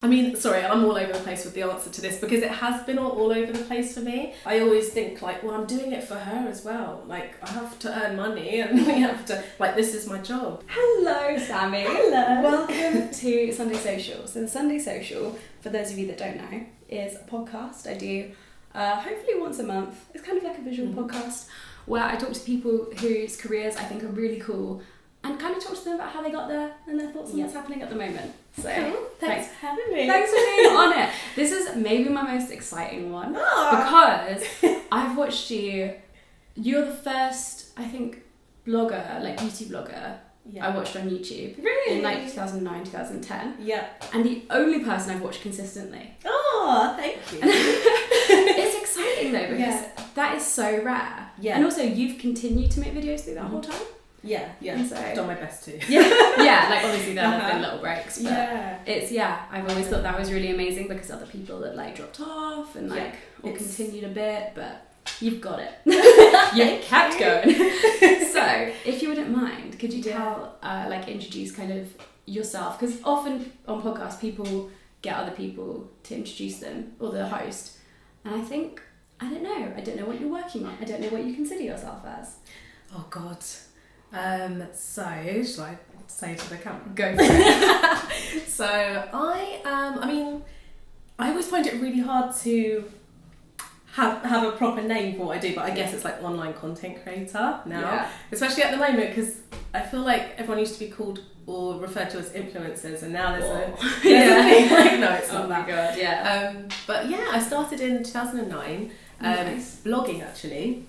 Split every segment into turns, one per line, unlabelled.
I mean, sorry, I'm all over the place with the answer to this because it has been all over the place for me. I always think like, well, I'm doing it for her as well. Like, I have to earn money and we have to, like, this is my job.
Hello, Sammi.
Hello.
Welcome to Sunday Social. So the Sunday Social, for those of you that don't know, is a podcast I do hopefully once a month. It's kind of like a visual podcast where I talk to people whose careers I think are really cool and kind of talk to them about how they got there and their thoughts on what's happening at the moment. So
Thanks for having me.
Thanks for being on it. This is maybe my most exciting one because I've watched you. You're the first, I think, blogger, like beauty blogger I watched on YouTube.
Really?
In like 2009, 2010.
Yeah.
And the only person I've watched consistently.
Oh, thank you.
It's exciting though because that is so rare.
Yeah.
And also you've continued to make videos through that whole time.
Yeah.
So,
I've done my best to.
Yeah, like obviously there have been little breaks, but I've always thought that was really amazing because other people had like dropped off and like or continued a bit, but you've got it. You kept going. So, if you wouldn't mind, could you introduce kind of yourself? Because often on podcasts, people get other people to introduce them or the host, and I don't know what you're working on. I don't know what you consider yourself as.
Oh God. So shall I say to the camera?
Go for it.
So I always find it really hard to have a proper name for what I do, but I guess it's like online content creator now, especially at the moment because I feel like everyone used to be called or referred to as influencers, and now there's a thing like, no, it's not that.
God, yeah.
But yeah, I started in 2009, blogging actually.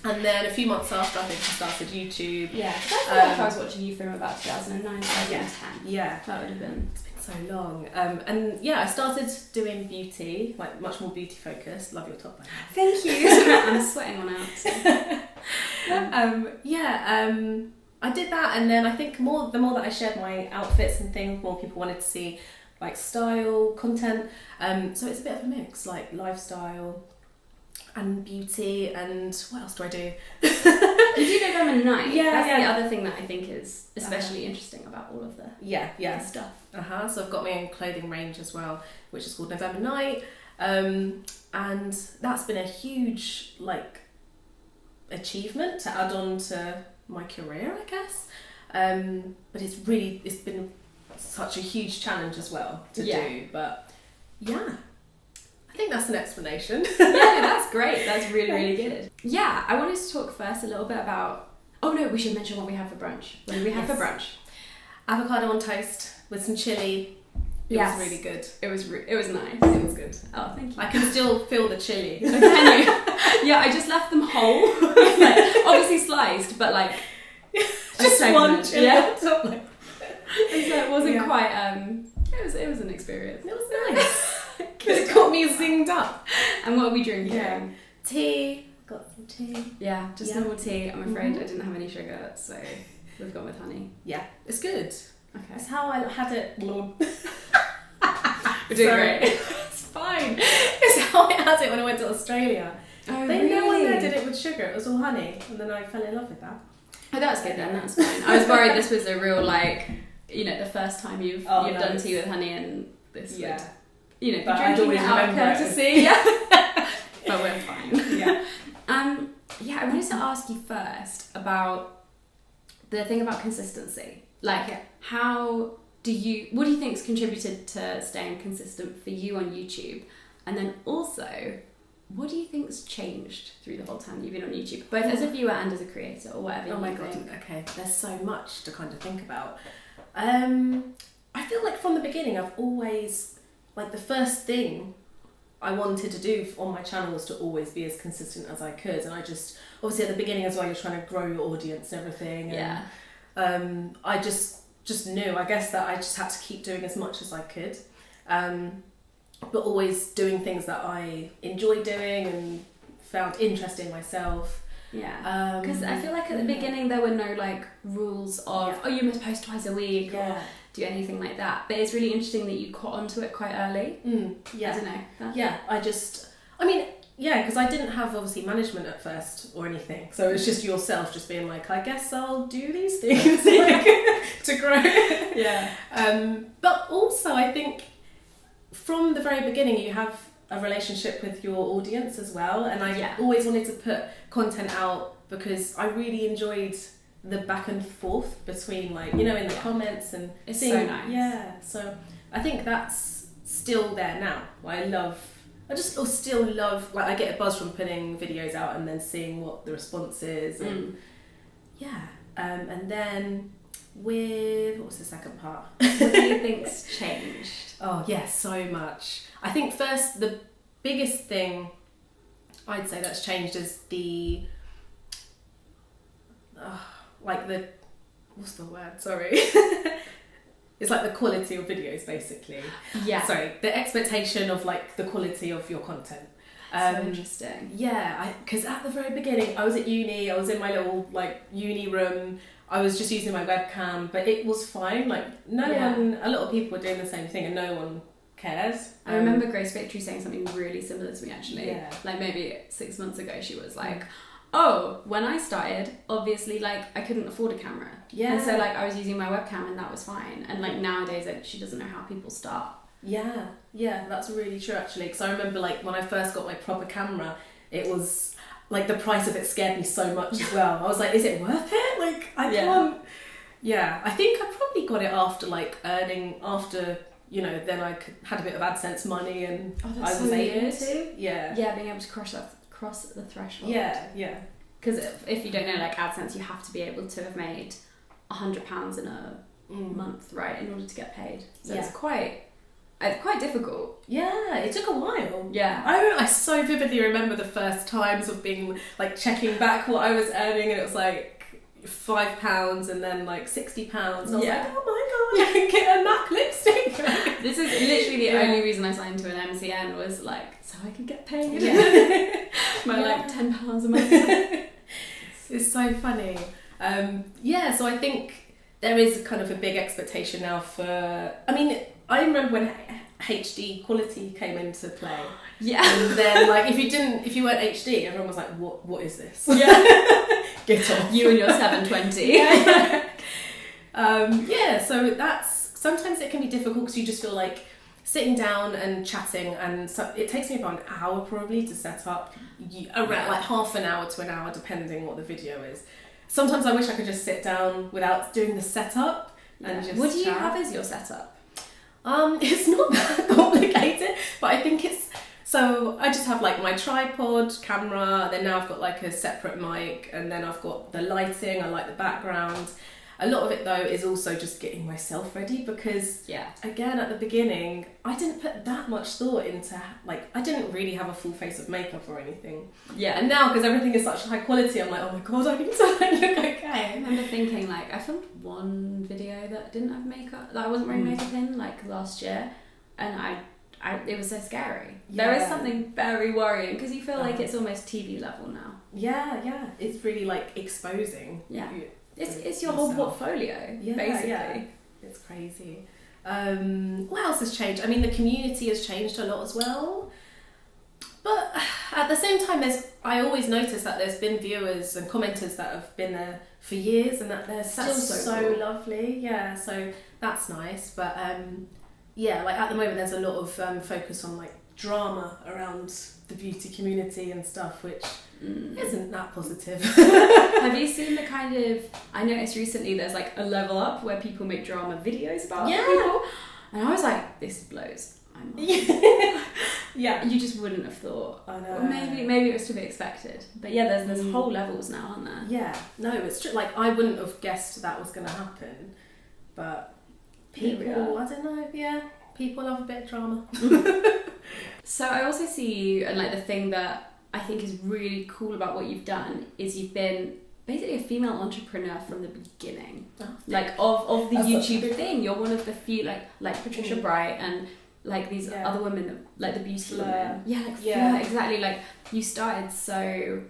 And then a few months after, I think I started YouTube.
Yeah, I feel like I was watching you from about 2009 to 2010.
Yeah.
That would have been...
It's been so long. And yeah, I started doing beauty, like much more beauty focused. Love your top, by the way.
Thank you. I'm sweating on out. So.
I did that, and then I think the more that I shared my outfits and things, more people wanted to see like style content. So it's a bit of a mix, like lifestyle and beauty, and what else do I do?
You do Novem Knight. That's the other thing that I think is especially interesting about all of the stuff. So I've
got my own clothing range as well, which is called Novem Knight, and that's been a huge like achievement to add on to my career, I guess. But it's been such a huge challenge as well to do. But yeah. I think that's an explanation.
Yeah, that's great. That's really, really good. Yeah, I wanted to talk first a little bit about... Oh no, we should mention what we had for brunch. What did we have for brunch?
Avocado on toast with some chili. It was really good.
It was nice.
It was good.
Oh, thank you.
I can still feel the chili.
Can you? Yeah, I just left them whole. Like, obviously sliced, but like...
just one chili.
Yeah. It wasn't quite... It was an experience.
It was nice. It got me zinged up.
And what are we drinking?
Yeah. Tea. Got some tea.
Yeah, just normal tea. I'm afraid I didn't have any sugar, so we've gone with honey.
Yeah, it's good.
Okay.
It's how I had it.
We're doing great.
It's fine. It's how I had it when I went to Australia.
Oh,
No
really?
one there did it with sugar. It was all honey, and then I fell in love with that.
Oh, that's good then. That's fine. I was worried this was a real the first time you've done tea with honey, and this would.
But I'd always
out of
remember
courtesy. But we're fine.
Yeah.
I wanted to ask you first about the thing about consistency. Like, what do you think's contributed to staying consistent for you on YouTube? And then also, what do you think's changed through the whole time you've been on YouTube, both as a viewer and as a creator, or whatever?
Oh my god. Okay, there's so much to kind of think about. I feel like from the beginning, I've always. Like the first thing I wanted to do on my channel was to always be as consistent as I could, and I just obviously at the beginning as well you're trying to grow your audience and everything. And, I just knew I guess that I just had to keep doing as much as I could, but always doing things that I enjoyed doing and found interesting myself.
Yeah, because I feel like at the beginning there were no like rules of you must post twice a week or do anything like that. But it's really interesting that you caught onto it quite early.
I don't know. Because I didn't have obviously management at first or anything, so it was just yourself just being like, I guess I'll do these things to grow. But also I think from the very beginning you have a relationship with your audience as well, and I always wanted to put content out because I really enjoyed the back and forth between, like, you know, in the comments, and
it's so nice.
Yeah, so I think that's still there now. I just still love, like, I get a buzz from putting videos out and then seeing what the response is, and and then with, what was the second part?
What do you think's changed?
Oh yeah, so much. I think first, the biggest thing I'd say that's changed is the what's the word? Sorry. It's like the quality of videos, basically.
Yeah.
Sorry, the expectation of, like, the quality of your content.
So interesting.
Yeah, because at the very beginning, I was at uni, I was in my little, like, uni room, I was just using my webcam, but it was fine. Like, a lot of people were doing the same thing and no one cares.
I remember Grace Victory saying something really similar to me, actually.
Yeah.
Like, maybe 6 months ago, she was like, oh, when I started, obviously, like, I couldn't afford a camera.
Yeah.
And so, like, I was using my webcam and that was fine. And, like, nowadays, like, she doesn't know how people start.
Yeah, that's really true, actually. Because I remember, like, when I first got my proper camera, it was, like, the price of it scared me so much as well. I was like, is it worth it? Like, I can't. Yeah, I think I probably got it after, like, you know, then I had a bit of AdSense money and I was able to. Yeah.
Yeah, being able to cross the threshold.
Yeah.
Because if you don't know, like, AdSense, you have to be able to have made £100 in a month, right, in order to get paid. So it's quite difficult. Yeah, it took a while.
Yeah. I so vividly remember the first times of being, like, checking back what I was earning, and it was like £5 and then like £60. I was like, oh my god, I can get a MAC lipstick.
This is literally the only reason I signed to an MCN, was like, so I could get paid. My like £10 a month.
It's so funny. So I think there is kind of a big expectation now for, I mean, I remember when HD quality came into play.
Yeah.
And then, like, if you weren't HD, everyone was like, what is this?
Yeah.
Get off.
You and your 720.
So that's, sometimes it can be difficult because you just feel like sitting down and chatting, and so it takes me about an hour probably to set up, around like half an hour to an hour depending what the video is. Sometimes I wish I could just sit down without doing the setup and just
What do you
chat.
have as your setup?
It's not that complicated, but I think it's, so I just have like my tripod, camera, then now I've got like a separate mic, and then I've got the lighting, I like the background. A lot of it though is also just getting myself ready, because again, at the beginning, I didn't put that much thought into, like, I didn't really have a full face of makeup or anything.
Yeah.
And now, because everything is such high quality, I'm like, oh my god, I need to like, look okay.
I remember thinking, like, I filmed one video that didn't have makeup, that I wasn't wearing makeup in, like, last year, and I it was so scary. There is something very worrying, because you feel like it's almost TV level now.
Yeah. It's really like exposing.
Yeah. It's your whole portfolio, basically. Yeah.
It's crazy. What else has changed? I mean, the community has changed a lot as well. But at the same time, I always notice that there's been viewers and commenters that have been there for years, and that they're still so cool. Lovely. Yeah, so that's nice. But like at the moment, there's a lot of focus on like drama around the beauty community and stuff, which isn't that positive.
Have you seen the kind of, I noticed recently there's like a level up where people make drama videos about people, and I was like, this blows my mind.
Yeah.
You just wouldn't have thought.
I know.
Or maybe it was to be expected. But yeah, there's whole levels now, aren't there?
Yeah. No, it's true. Like, I wouldn't have guessed that was going to happen, but people, I don't know, people love a bit of drama.
So I also see you, and like the thing that I think is really cool about what you've done is you've been basically a female entrepreneur from the beginning. Like of the YouTube thing. You're one of the few, like Patricia Bright and like these other women, like the beauty women. Yeah, exactly. Like you started, so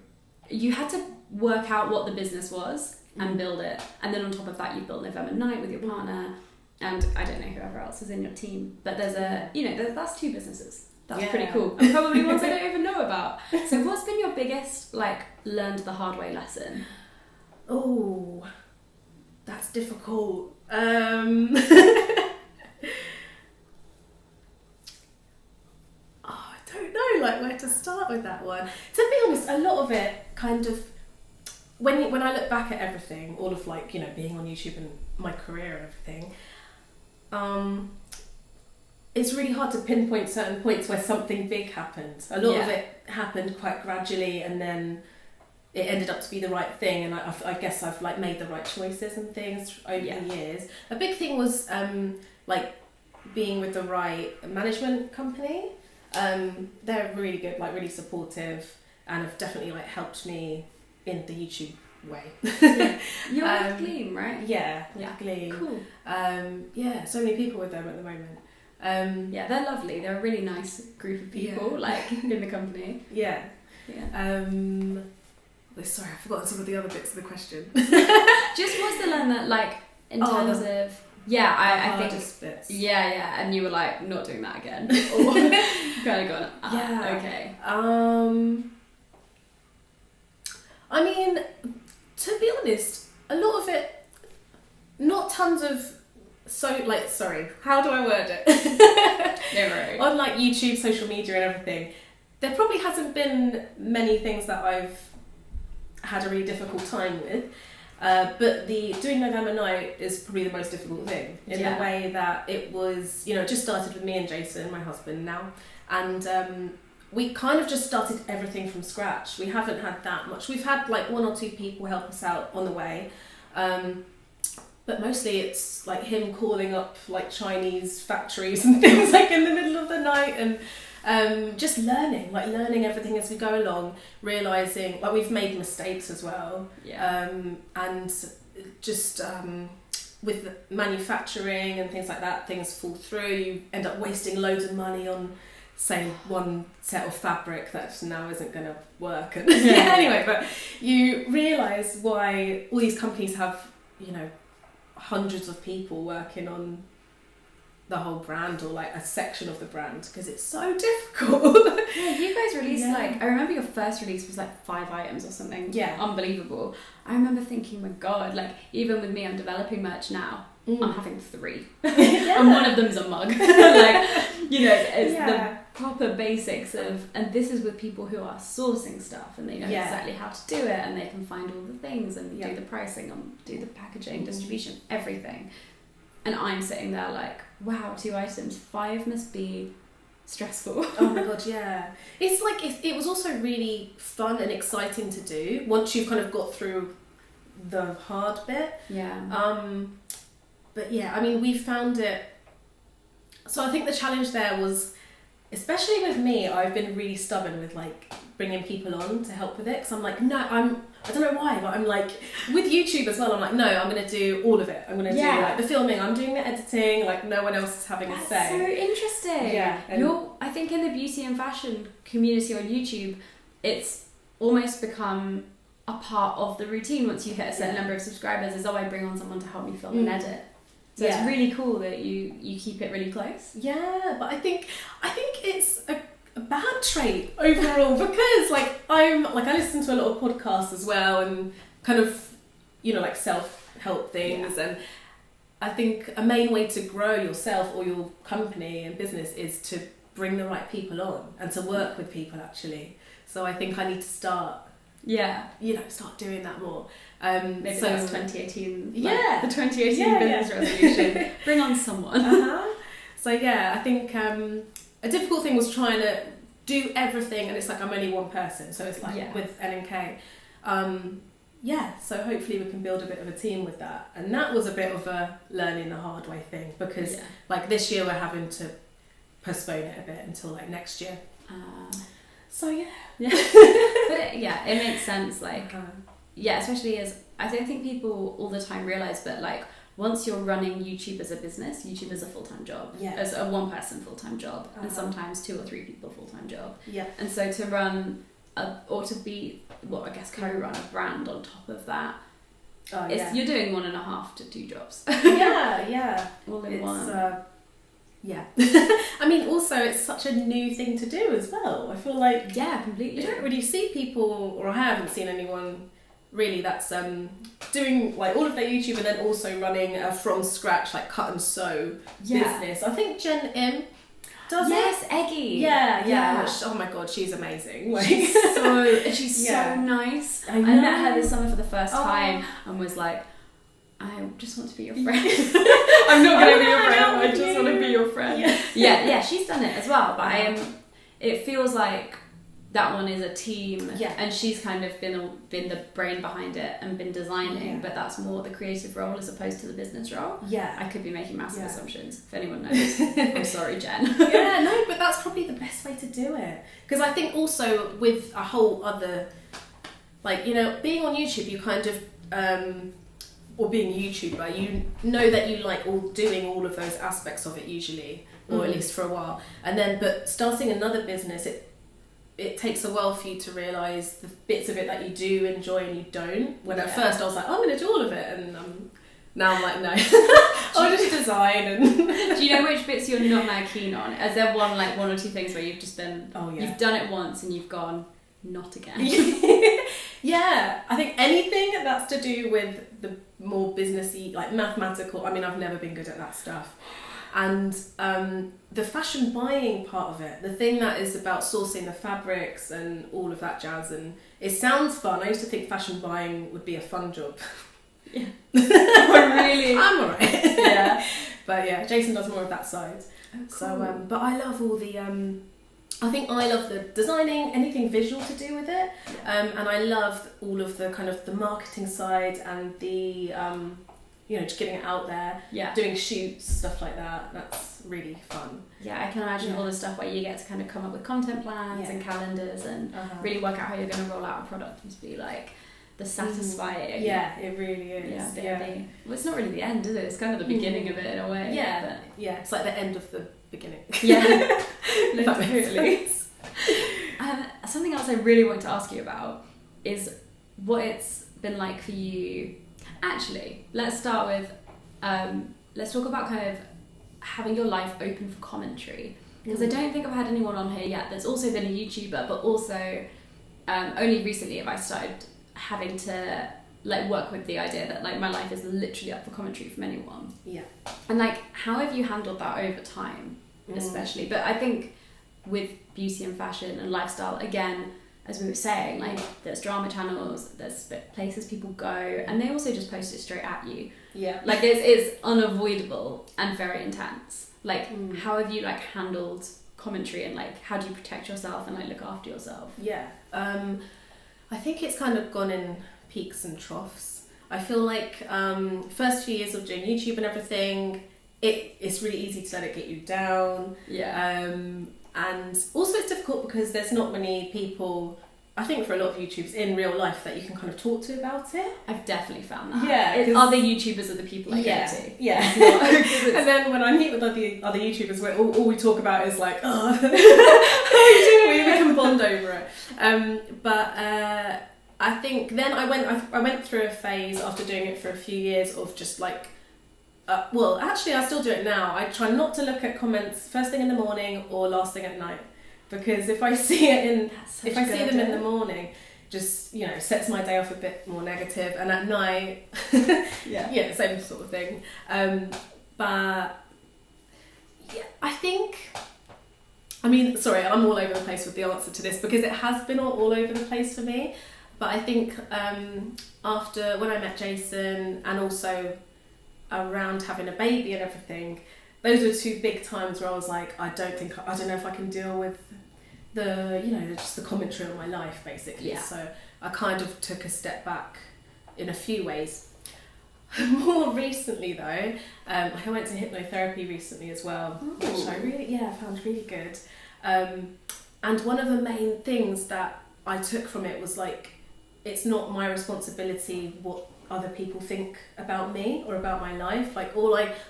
you had to work out what the business was and build it, and then on top of that you built Novem Knight with your partner, and I don't know whoever else is in your team, but there's that's 2 businesses. That's pretty cool. And probably ones I don't even know about. So what's been your biggest, like, learned the hard way lesson?
Oh, that's difficult. know like where to start with that one. To be honest, a lot of it kind of, when I look back at everything, all of like, you know, being on YouTube and my career and everything, it's really hard to pinpoint certain points where something big happened. A lot of it happened quite gradually, and then it ended up to be the right thing, and I guess I've like made the right choices and things over the years. A big thing was like being with the right management company. They're really good, like really supportive, and have definitely like helped me in the YouTube way.
You're with Gleam, right?
Yeah, Gleam.
Cool.
So many people with them at the moment.
They're lovely. They're a really nice group of people, like in the company.
Sorry, I've forgotten some of the other bits of the question.
Just wants to learn that, like, in terms of... Yeah, I think...
Bits.
Yeah, and you were like, not doing that again. Or kind of gone, okay.
I mean, to be honest, a lot of it, not tons of... how do I word it?
No worries.
On like YouTube, social media and everything, there probably hasn't been many things that I've had a really difficult time with. But doing Novem Knight is probably the most difficult thing, in the way that it was, you know, it just started with me and Jason, my husband now, and we kind of just started everything from scratch. We haven't had that much. We've had like 1 or 2 people help us out on the way, but mostly it's like him calling up like Chinese factories and things like in the middle of the night, and just learning everything as we go along, realising like we've made mistakes as well, and just with manufacturing and things like that, things fall through, you end up wasting loads of money on, say, one set of fabric that now isn't going to work, and anyway, but you realise why all these companies have, you know, hundreds of people working on the whole brand or like a section of the brand, because it's so difficult.
You guys released like, I remember your first release was like 5 items or something. Unbelievable. I remember thinking, my god, like even with me, I'm developing merch now, I'm having 3 and one of them's a mug. Like, you know, it's the proper basics of, and this is with people who are sourcing stuff and they know exactly how to do it, and they can find all the things and do the pricing and do the packaging, distribution, everything. And I'm sitting there like, wow, 2 items, 5 must be stressful.
Oh my god, yeah. It's like, it was also really fun and exciting to do once you've kind of got through the hard bit. But yeah, I mean, we found it... So I think the challenge there was, especially with me, I've been really stubborn with like bringing people on to help with it, because I'm like, no, I don't know why, but I'm like, with YouTube as well, I'm like, no, I'm going to do all of it. I'm going to do like the filming, I'm doing the editing, like no one else is having a say.
That's so interesting.
Yeah.
I think in the beauty and fashion community on YouTube, it's almost become a part of the routine once you hit a certain number of subscribers, is, I bring on someone to help me film and edit. So it's really cool that you keep it really close. Yeah,
but I think it's a bad trait overall, because like I listen to a lot of podcasts as well, and kind of, you know, like self-help things, and I think a main way to grow yourself or your company and business is to bring the right people on and to work with people actually. So I think I need to start start doing that more.
Maybe
so
that's 2018.
The
2018 business resolution. Bring on someone.
So I think a difficult thing was trying to do everything, and it's like I'm only one person, so it's like with NNK. So hopefully we can build a bit of a team with that, and that was a bit of a learning the hard way thing, because like this year we're having to postpone it a bit until like next year. But
it makes sense, like especially as I don't think people all the time realise, but like once you're running YouTube as a business, YouTube is a full-time job, as a one-person full-time job, and sometimes 2 or 3 people full-time job. And so to run to be co-run a brand on top of that, you're doing 1.5 to 2 jobs. All in one.
I mean, also it's such a new thing to do as well. I feel like
completely.
You don't really see people, or I haven't seen anyone really that's doing like all of their YouTube and then also running a from scratch like cut and sew business. I think Jen M Does
yes,
it?
Eggy.
Yeah. Which, oh my god, she's amazing. Like,
she's so nice. I met her this summer for the first time and was like, I just want to be your friend. I'm not going to be your friend. I just want to be your friend. Yeah, she's done it as well. But it feels like that one is a team, and she's kind of been the brain behind it and been designing, but that's more the creative role as opposed to the business role. I could be making massive assumptions, if anyone knows. I'm sorry, Jen.
No, but that's probably the best way to do it, because I think also with a whole other, like, you know, being on YouTube, you kind of or being a YouTuber, you know that you like doing all of those aspects of it usually, or at least for a while, and then but starting another business, it takes a while for you to realise the bits of it that you do enjoy and you don't. When at first I was like, I'm going to do all of it, and now I'm like, no, I'll just design. And
do you know which bits you're not now keen on? Is there one or two things where you've just been, you've done it once and you've gone, not again?
Yeah, I think anything that's to do with the more businessy, like mathematical, I mean, I've never been good at that stuff. And the fashion buying part of it, the thing that is about sourcing the fabrics and all of that jazz, and it sounds fun. I used to think fashion buying would be a fun job.
Yeah. Really?
I'm alright.
Yeah.
But yeah, Jason does more of that side.
Oh, cool.
So, but I love all the, I think I love the designing, anything visual to do with it. And I love all of the kind of the marketing side and the, you know, just getting it out there, doing shoots, stuff like that. That's really fun.
Yeah, I can imagine all the stuff where you get to kind of come up with content plans and calendars and really work out how you're going to roll out a product must be like the satisfying.
Yeah, it really is.
Well, it's not really the end, is it? It's kind of the beginning of it in a way.
Yeah, it's like the end of the beginning.
Yeah,
totally.
Something else I really want to ask you about is what it's been like for you. Actually, let's start with, let's talk about kind of having your life open for commentary. Because I don't think I've had anyone on here yet that's also been a YouTuber, but also only recently have I started having to like work with the idea that like my life is literally up for commentary from anyone. Yeah. And like, how have you handled that over time, especially? But I think with beauty and fashion and lifestyle, again, as we were saying, like there's drama channels, there's places people go, and they also just post it straight at you. Yeah. Like it's unavoidable and very intense. Like how have you like handled commentary, and like how do you protect yourself and like look after yourself?
Yeah. I think it's kind of gone in peaks and troughs. I feel like first few years of doing YouTube and everything, it's really easy to let it get you down. Yeah. And also it's difficult because there's not many people, I think for a lot of YouTubers in real life, that you can kind of talk to about it.
I've definitely found that. Yeah. Other YouTubers are the people I go to.
Yeah. And then when I meet with other YouTubers, where all we talk about is like, oh, how are you doing? We can bond over it. But I think then I went through a phase after doing it for a few years of just like, well, actually I still do it now. I try not to look at comments first thing in the morning or last thing at night, because if I see them in the morning, just, you know, sets my day off a bit more negative, and at night, yeah, same sort of thing. But yeah, I think, I mean, sorry, I'm all over the place with the answer to this because it has been all over the place for me. But I think after when I met Jason, and also around having a baby and everything, those were two big times where I was like, I don't know if I can deal with the, you know, just the commentary on my life, basically. Yeah. So I kind of took a step back in a few ways. More recently though, I went to hypnotherapy recently as well, which I really, found really good. And one of the main things that I took from it was like, it's not my responsibility what other people think about me or about my life. Like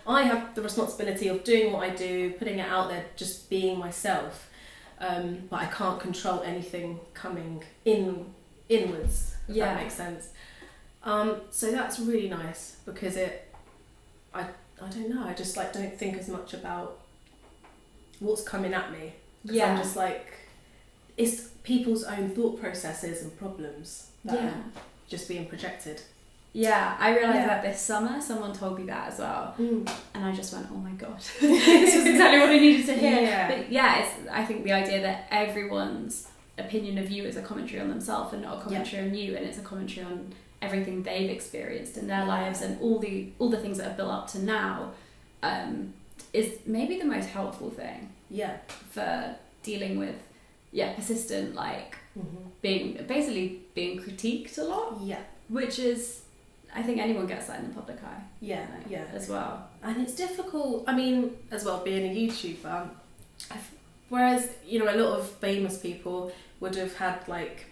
I have the responsibility of doing what I do, putting it out there, just being myself. But I can't control anything coming inwards, if that makes sense. So that's really nice because I don't know, I just like don't think as much about what's coming at me. Yeah. I'm just like, it's people's own thought processes and problems that are just being projected.
Yeah, I realised that this summer someone told me that as well, and I just went, oh my god, this was exactly what I needed to hear.
Yeah.
But yeah, I think the idea that everyone's opinion of you is a commentary on themselves and not a commentary on you, and it's a commentary on everything they've experienced in their lives and all the things that have built up to now, is maybe the most helpful thing.
Yeah.
For dealing with persistent being critiqued a lot. Yeah. Which is, I think anyone gets that in the public eye.
Yeah,
as well.
And it's difficult, I mean, as well, being a YouTuber, whereas, you know, a lot of famous people would have had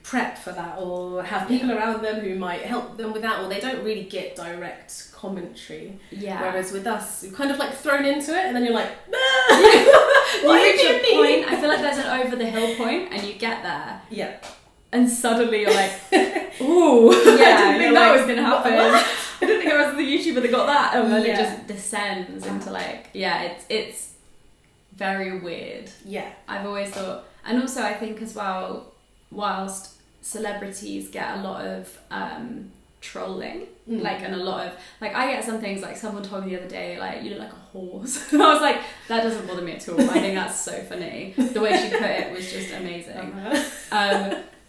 prep for that, or have people around them who might help them with that, or they don't really get direct commentary. Yeah. Whereas with us, you're kind of thrown into it, and then you're like,
you reach a point, I feel like there's an over the hill point, and you get there. Yeah. And suddenly you're like, ooh, I didn't think that was going to happen. I didn't think I was the YouTuber that got that. And then it just descends into it's very weird. Yeah. I've always thought, and also I think as well, whilst celebrities get a lot of trolling, and a lot of, I get some things, someone told me the other day, you look like a horse. And I was like, that doesn't bother me at all. I think that's so funny. The way she put it was just amazing.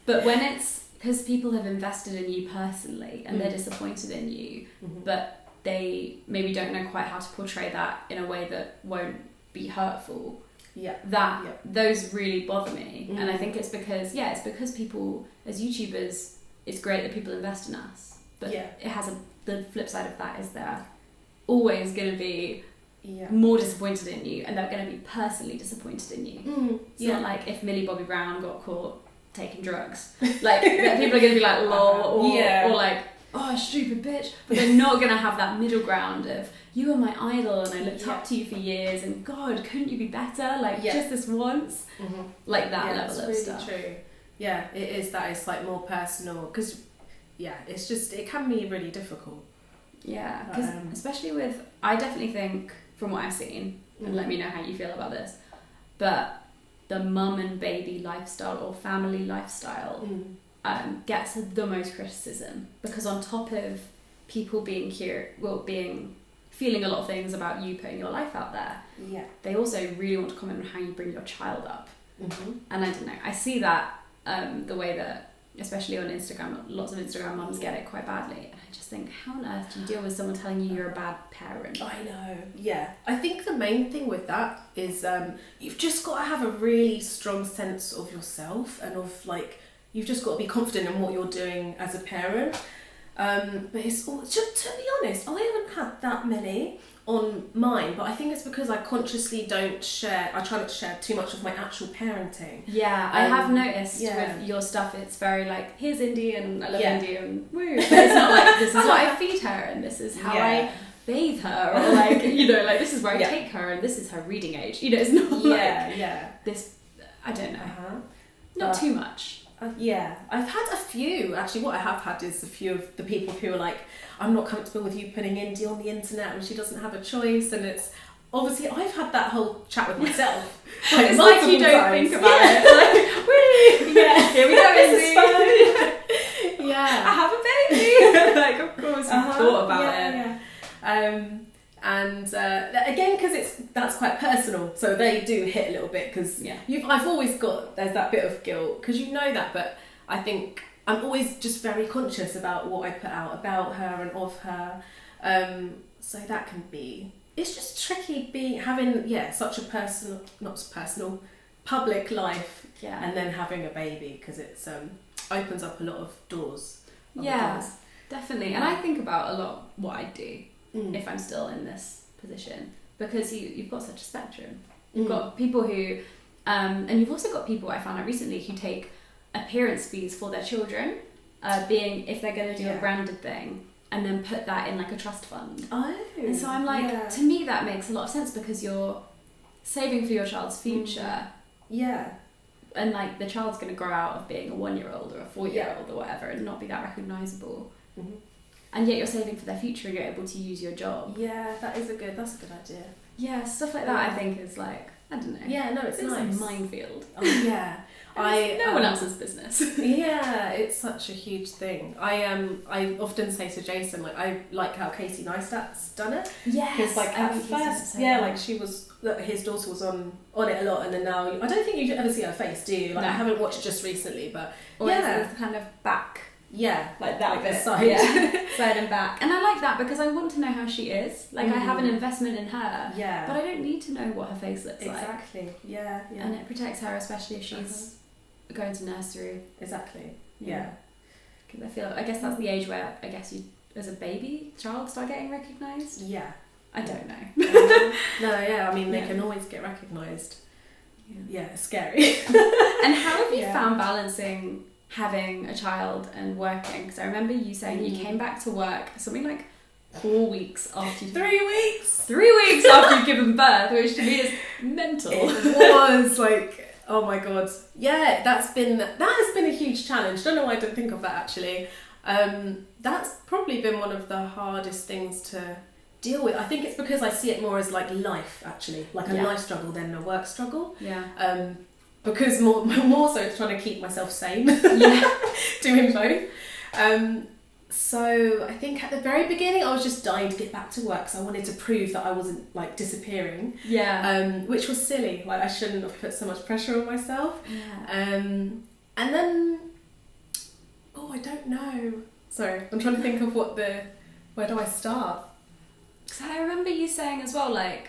But when it's because people have invested in you personally and they're disappointed in you, but they maybe don't know quite how to portray that in a way that won't be hurtful. Those really bother me. And I think it's because people, as YouTubers, it's great that people invest in us, but it has the flip side of that is they're always going to be more disappointed in you, and they're going to be personally disappointed in you. It's not like if Millie Bobby Brown got caught taking drugs, people are going to be like lol, or oh stupid bitch, but they're not going to have that middle ground of you were my idol and I looked up to you for years and God, couldn't you be better, just this once, that level of really stuff. True.
Yeah, it is. That is more personal, because it's just, it can be really difficult.
Yeah, because especially with, I definitely think from what I've seen, and let me know how you feel about this, but the mum and baby lifestyle or family lifestyle gets the most criticism, because on top of people being feeling a lot of things about you putting your life out there, they also really want to comment on how you bring your child up. And I don't know, I see that the way that, especially on Instagram, lots of Instagram mums get it quite badly, and I just think, how on earth do you deal with someone telling you you're a bad parent?
I know. Yeah, I think the main thing with that is you've just got to have a really strong sense of yourself, and of you've just got to be confident in what you're doing as a parent. But it's all, just to be honest, I haven't had that many on mine, but I think it's because I consciously don't share, I try not to share too much of my actual parenting.
Yeah, I have noticed with your stuff, it's very here's Indy and I love Indy and woo, but it's not this is what I feed her and this is how I bathe her, or this is where I take her and this is her reading age. It's not this, I don't know, not too much.
I've had a few. Actually, what I have had is a few of the people who are I'm not comfortable with you putting Indy on the internet and she doesn't have a choice, and it's obviously I've had that whole chat with myself.
It's you don't think about it. Whee! Here we go, Indy. I have a baby. Of course you've thought about it.
And again, because that's quite personal, so they do hit a little bit, because I've always got, there's that bit of guilt, because you know that, but I think I'm always just very conscious about what I put out about her and of her, so that can be, it's just tricky having such a not personal, public life, and then having a baby, because it's opens up a lot of doors.
Definitely. And I think about a lot what I do if I'm still in this position, because you've got such a spectrum. You've got people who, and you've also got people I found out recently who take appearance fees for their children, being if they're going to do a branded thing, and then put that in a trust fund. And so I'm to me that makes a lot of sense, because you're saving for your child's future. And the child's going to grow out of being a 1-year-old or a 4-year-old or whatever and not be that recognisable. And yet you're saving for their future and you're able to use your job.
That's a good idea.
Yeah, stuff like that I think is I don't know.
Yeah, no, it's nice.
A minefield.
Oh, yeah.
No one else's business.
Yeah, it's such a huge thing. I often say to Jason, like, I like how Casey Neistat's done it.
Yes.
Because like at first, like she was, his daughter was on it a lot, and then now I don't think you ever see her face, do you? Like I haven't watched it just recently, but
it's kind of back.
Yeah,
like that,
like
bit.
Side.
Yeah. Side and back. And I like that because I want to know how she is. Like I have an investment in her.
Yeah.
But I don't need to know what her face looks like.
Exactly. Yeah.
And it protects her, especially if she's going to nursery.
Exactly. Yeah.
Because I guess that's the age where I guess you, as a child, start getting recognised.
Yeah.
I don't know.
No, yeah. I mean, they can always get recognised. Yeah, it's scary.
And how have you found balancing having a child and working? Because I remember you saying you came back to work something like 4 weeks after
3 weeks.
3 weeks after you've given birth, which to me is mental.
It was like, oh my god. Yeah, that has been a huge challenge. Don't know why I didn't think of that actually. That's probably been one of the hardest things to deal with. I think it's because I see it more as like life actually, like a life struggle than a work struggle.
Yeah.
Because more so it's trying to keep myself sane. Doing both. So I think at the very beginning I was just dying to get back to work, so I wanted to prove that I wasn't like disappearing.
Yeah.
Which was silly. Like I shouldn't have put so much pressure on myself.
Yeah.
And then I don't know. Sorry, I'm trying to think of where do I start?
Because I remember you saying as well, like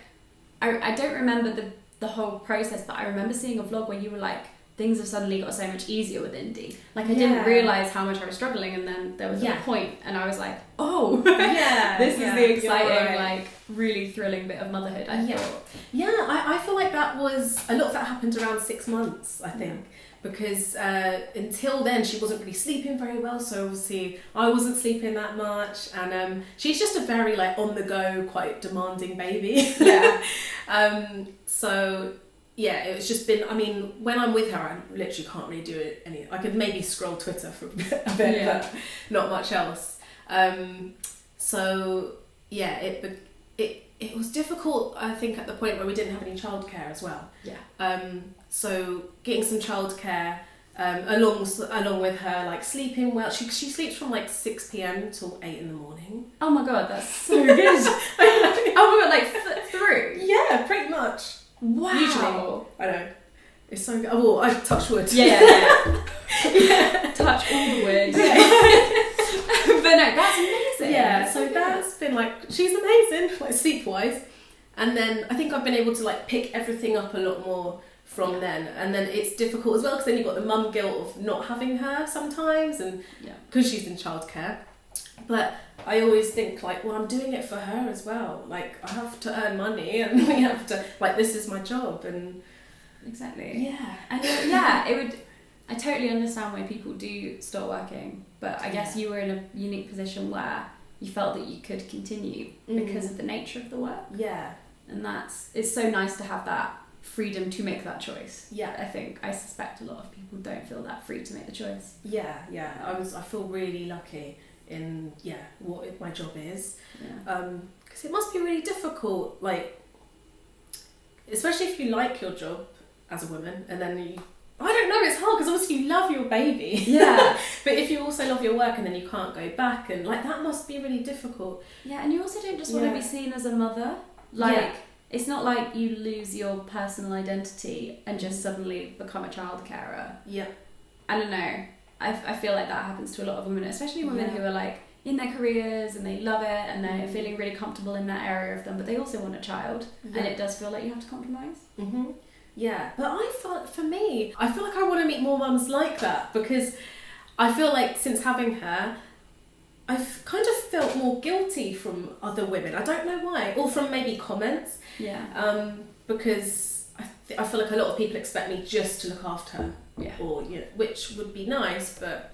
I don't remember the whole process, but I remember seeing a vlog where you were like, things have suddenly got so much easier with indie. Like I didn't realise how much I was struggling, and then there was a point and I was like, oh, this is the exciting, like really thrilling bit of motherhood, I thought.
Yeah, I feel like that was, a lot of that happened around 6 months, I think. Because until then she wasn't really sleeping very well, so obviously I wasn't sleeping that much, and she's just a very like on the go, quite demanding baby. So yeah, it's just been, I mean, when I'm with her I literally can't really do any, I could maybe scroll Twitter for a bit, but not much else. So yeah, it was difficult, I think, at the point where we didn't have any childcare as well. So getting some childcare along with her, like sleeping well. She sleeps from like 6 p.m. till 8 in the morning.
Oh my god, that's so good. Oh my god, like through?
Yeah, pretty much.
Wow.
Usually, I know. It's so good. Oh, well, I touch wood.
Yeah. Touch all the wood. But no, that's amazing.
Yeah, so that's been like, she's amazing, like sleep-wise. And then I think I've been able to like pick everything up a lot more from then. And then it's difficult as well, because then you've got the mum guilt of not having her sometimes, and because she's in childcare. But I always think like, well, I'm doing it for her as well. Like I have to earn money, and we have to, like, this is my job. And
exactly.
Yeah.
And I totally understand why people do stop working, but I guess you were in a unique position where you felt that you could continue because of the nature of the work.
Yeah.
And it's so nice to have that freedom to make that choice.
Yeah.
I suspect a lot of people don't feel that free to make the choice.
Yeah. I feel really lucky in what my job is. Because it must be really difficult, like, especially if you like your job as a woman, and then I don't know, it's hard because obviously you love your baby.
Yeah.
But if you also love your work and then you can't go back, and like that must be really difficult.
Yeah, and you also don't just want to be seen as a mother. Like, it's not like you lose your personal identity and just suddenly become a child carer.
Yeah.
I don't know. I feel like that happens to a lot of women, especially women who are like in their careers and they love it and they're feeling really comfortable in that area of them, but they also want a child, and it does feel like you have to compromise.
Yeah, but I feel like I want to meet more mums like that, because I feel like since having her, I've kind of felt more guilty from other women. I don't know why, or from maybe comments.
Yeah.
Because I feel like a lot of people expect me just to look after her.
Yeah.
Or which would be nice, but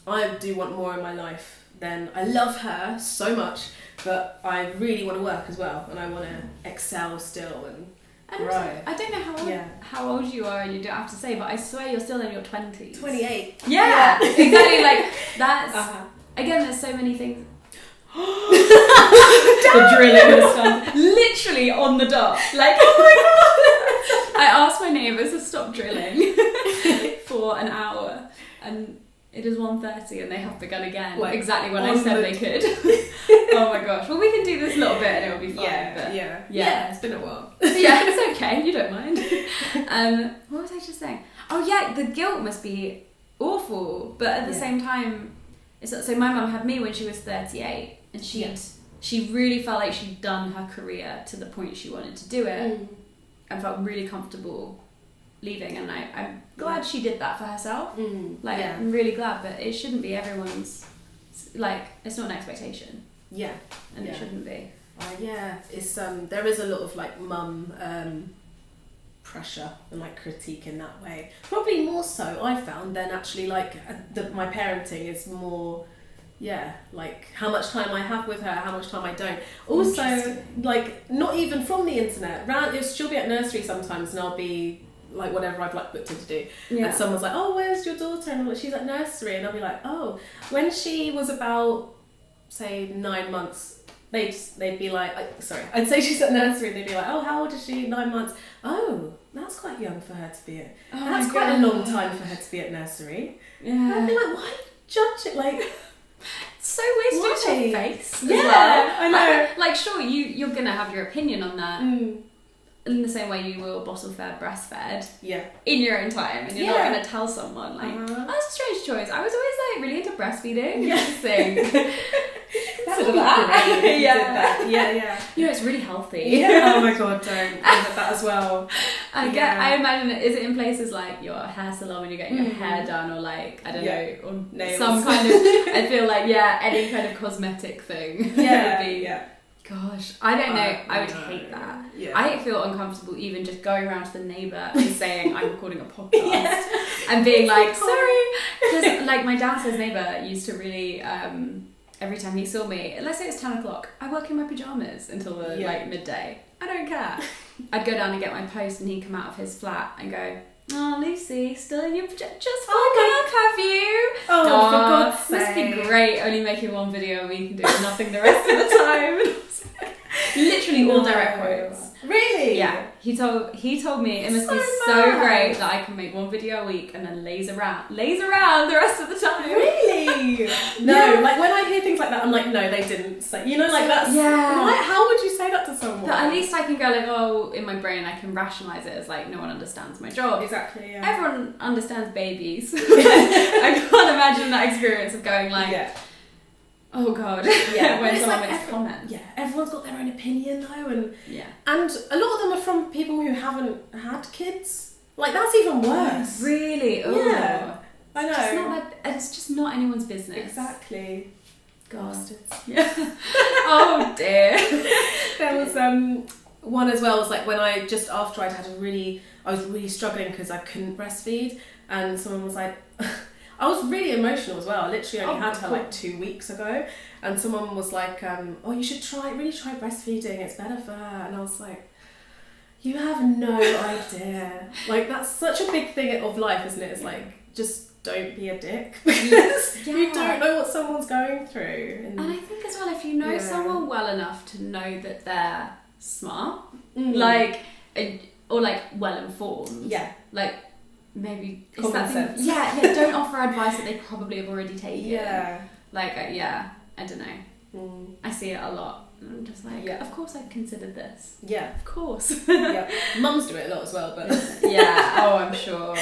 I do want more in my life. Then I love her so much, but I really want to work as well, and I want to excel still and grow.
Also, I don't know how old you are, and you don't have to say, but I swear you're still in your 20s.
28.
Yeah, exactly. Like that's again. There's so many things. The drilling has done literally on the dot. Like, oh my god. I asked my neighbours to stop drilling for an hour, and it is 1:30 and they have begun again, like, exactly when I said they could. Oh my gosh. Well, we can do this a little bit and it'll be fine.
Yeah, it's been a while.
Yeah, it's okay, you don't mind. What was I just saying? Oh yeah, the guilt must be awful, but at the same time, so my mum had me when she was 38, and she really felt like she'd done her career to the point she wanted to do it, and felt really comfortable leaving, and I'm glad she did that for herself. I'm really glad, but it shouldn't be everyone's, like, it's not an expectation. And it shouldn't be.
It's there is a lot of like mum pressure and like critique in that way, probably more so I found than actually like my parenting is more like how much time I have with her, how much time I don't. Also, like, not even from the internet. She'll be at nursery sometimes and I'll be like, whatever I've like booked in to do, and someone's like, oh, where's your daughter? And I'm like, she's at nursery, and I'll be like, oh, when she was about, say, 9 months, they'd be like, I'd say she's at nursery, and they'd be like, oh, how old is she? 9 months. Oh, that's quite young for her to be at. That's quite a long time for her to be at nursery. And I'd be like, why judge it? Like,
it's so wasted to your face.
Yeah,
well.
I know.
Like, sure, you're gonna have your opinion on that. In the same way you will bottle fed, breastfed, in your own time, and you're not going to tell someone like, oh, that's a strange choice. I was always like really into breastfeeding.
Consider that.
Yeah. You know, it's really healthy.
Oh my god, don't look at that as well.
I imagine, is it in places like your hair salon when you're getting your hair done, or like, I don't know, or nails. Some kind of, I feel like, any kind of cosmetic thing. Would be, gosh, I don't know. I would hate that. I feel uncomfortable even just going around to the neighbour and saying I'm recording a podcast and being like, sorry, because like my downstairs neighbour used to really, every time he saw me, let's say it's 10 o'clock, I work in my pyjamas until like midday. I don't care. I'd go down and get my post, and he'd come out of his flat and go, oh, Lucy, still in your pajamas? Just woken up, have you?
Oh, for God's sake.
Must be great only making one video a week and doing nothing the rest of the time. Literally all direct quotes.
Really?
Yeah. He told me it must be so great that I can make one video a week and then laze around the rest of the time.
Really? No, like when I hear things like that, I'm like, no, they didn't say. You know, like that's how would you say that to someone?
But at least I can go like, oh, in my brain I can rationalise it as like no one understands my job.
Exactly. Yeah.
Everyone understands babies. I can't imagine that experience of going like. Oh god, when someone makes a comment.
Everyone's got their own opinion though, and a lot of them are from people who haven't had kids. Like, that's even worse.
Really? Oh.
Yeah. I know.
It's just not anyone's business.
Exactly.
God.
Bastards.
Yeah. Oh dear.
There was one as well, was like when I, just after I was really struggling because I couldn't breastfeed, and someone was like, I was really emotional as well. I literally only had her like 2 weeks ago, and someone was like, oh, you should really try breastfeeding, it's better for her. And I was like, you have no idea. Like, that's such a big thing of life, isn't it? It's like, just don't be a dick, because you don't know what someone's going through.
And I think as well, if you know someone well enough to know that they're smart, like, or like well informed, like, maybe it's that thing. Don't offer advice that they probably have already taken. Like, I don't know. I see it a lot. I'm just like, of course I've considered this. Of course.
Mums do it a lot as well, but
I'm sure.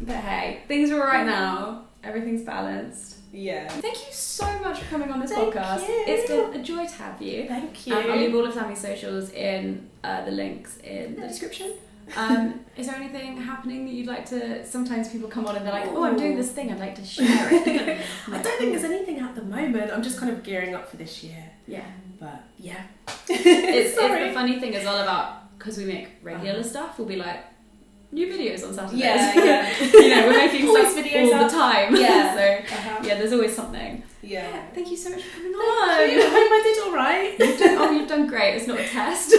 But hey, things are alright now. Everything's balanced. Thank you so much for coming on this podcast. It's been a joy to have you.
Thank you.
I'll leave all of Sammy's socials in the links in the description. Is there anything happening that you'd like to? Sometimes people come on and they're like, oh, I'm doing this thing, I'd like to share it.
I don't think there's anything at the moment. I'm just kind of gearing up for this year. But
it's the funny thing as well about, because we make regular stuff, we'll be like, new videos on Saturdays. You know, we're making stuff videos all the time. So there's always something. Thank you so much for coming on.
Thank you. I hope I did all right.
You've done great. It's not a test.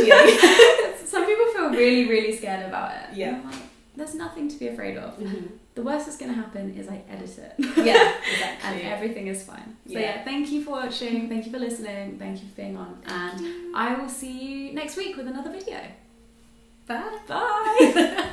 Some people feel really, really scared about it. And I'm like, there's nothing to be afraid of. The worst that's going to happen is I edit it.
Exactly.
And everything is fine. So thank you for watching. Thank you for listening. Thank you for being on. And I will see you next week with another video.
Bye.
Bye.